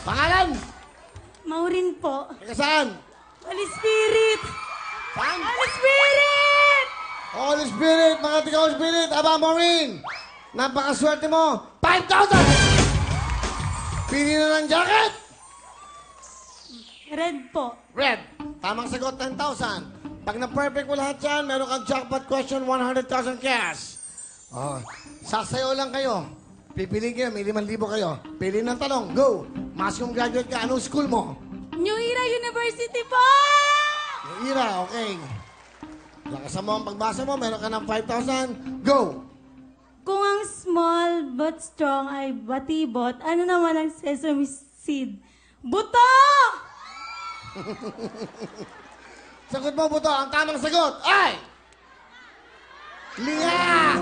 Pangalan? Maureen po. Taga saan? Holy Spirit! Saan? Holy Spirit! Holy Spirit, mga tiga Holy Spirit. Aba, Maureen. Napakaswerte mo. 5,000! Pili na ng jacket. Red po. Red. Tamang sagot, 10,000. Pag na-perfect mo lahat yan, meron kang jackpot question, 100,000 cash. Oh, sasayaw lang kayo. Pipili kayo, may 5,000 kayo. Pili ng tanong, go. Mas kung graduate ka, anong school mo? New Era University po! Ira, okay. Lakasan mo ang pagbasa mo, meron ka ng 5,000. Go! Kung ang small but strong ay batibot, ano naman ang sesame seed? Buto! Sagot mo, Buto. Ang tamang sagot ay... Linga!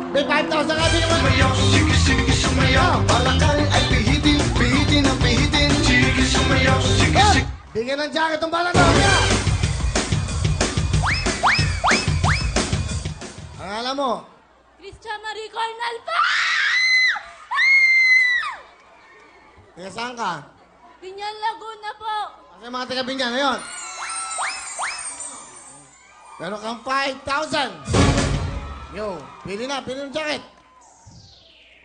May 5,000 ka, bigyan mo. Sumayaw, sige, sige, sumayaw. Palakal ay pihitin, pihitin ang pihitin. Sige, sumayaw, sige, Oh! sige. Bigyan ng jacket ang bala daw. Yeah! Ang alam mo, Christian Marie Cornal po! kaya saan ka? Binyan Laguna po! Kasi mga taga-Binyan, ngayon. Meron kang 5,000. Yo, pili na, pili ng jacket.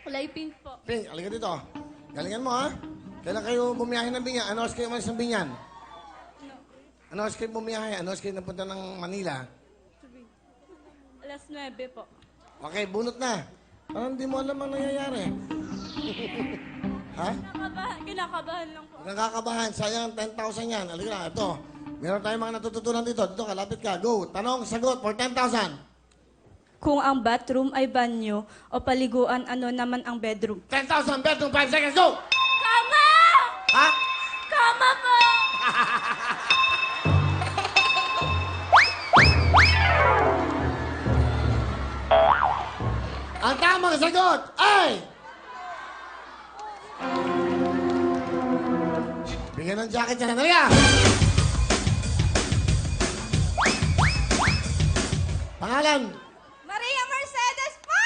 Kulay pink po. Pink, alika dito. Galingan mo, ha? Kailan kayo bumiyahe ng Binyan? Ano oras kayo umalis ng Binyan? Ano oras kayo bumiyahe? Ano oras kayo napunta ng Manila? Alas 9 po. Okay, bunot na. Parang hindi mo alam ang nangyayari. Ha? Kinakabahan lang po. Huwag kang kakabahan. Sayang 10,000 yan. Alika na, ito. Meron tayong mga natututunan dito. Dito, kalapit ka. Go. Tanong, sagot for 10,000. Kung ang bathroom ay banyo o paliguan, ano naman ang bedroom? 10,000 bedroom, 5 seconds, go! Kama! Ha? Kama po! Ang tamang sagot ay... Bigyan ng jacket niya. Halika! Pangalan? Maria Mercedes po!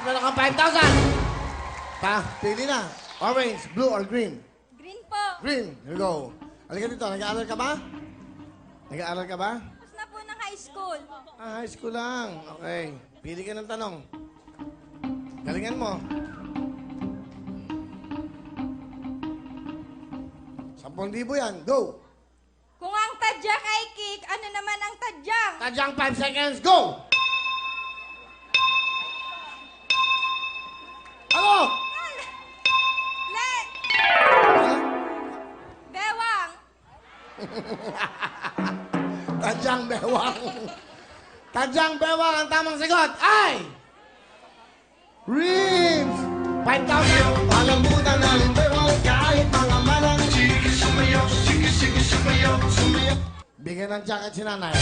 Meron kang 5,000. Pili na. Orange, blue, or green? Green po. Green. Here we go. Halika dito. Nag-aaral ka ba? Nag-aaral ka ba? Tapos na po ng high school. Ah, high school lang. Okay. Pili ka ng tanong. Galingan mo. 10,000 yan. Go! Kung ang tadyak ay cake, ano naman ang tadyang? Tadyang 5 seconds. Go! Ano? Le! Ha? Bewang! Tadyang bewang. Tadyang bewang. Ang tamang sagot ay... Ribs! 5,000. Palamutan na rin bewang kahit mga malang. Sige, sumayaw, sige, sige, sumayaw, sumayaw. Bigyan ng jacket si nanay.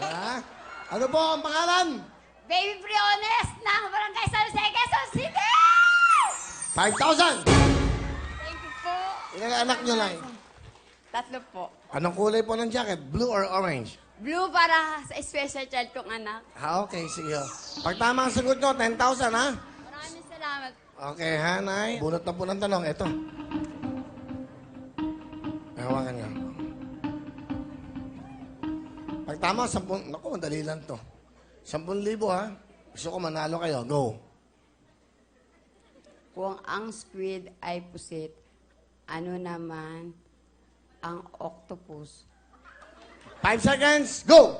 Ha? Ano po ang pangalan? Baby Briones ng Barangay San Jose, Quezon City! 5,000. Thank you po. Ilang anak nyo lang? 3 po. Anong kulay po ng jacket? Blue or orange? Blue para sa special child kong anak. Okay, sige. Pag tama ang sagot nyo, 10,000, ha? Maraming salamat. Okay, ha, Nay? Bunot na po ng tanong. Ito. Hawakan nyo. Pag tama, 10... Naku, madali lang to. 10,000, ha? Gusto ko manalo kayo. Go. Kung ang squid ay pusit, ano naman ang octopus? 5 seconds, go!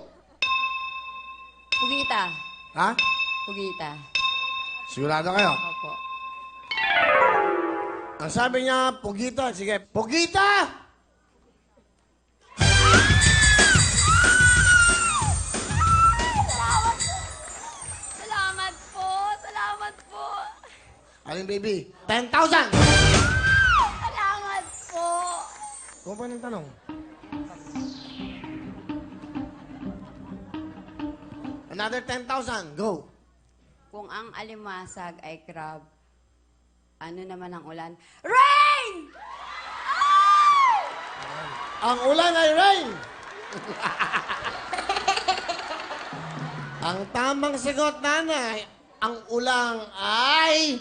Pugita. Ha? Pugita. Sigurado kayo? Opo. Ang sabi niya, Pugita. Sige, Pugita! Salamat po. Salamat po. Aling baby, 10,000! Salamat po. Kung pa ng tanong? Another 10,000, go! Kung ang alimasag ay crab, ano naman ang ulan? Rain! Ang ulan ay rain! Ang tamang sagot, nanay, ang ulang ay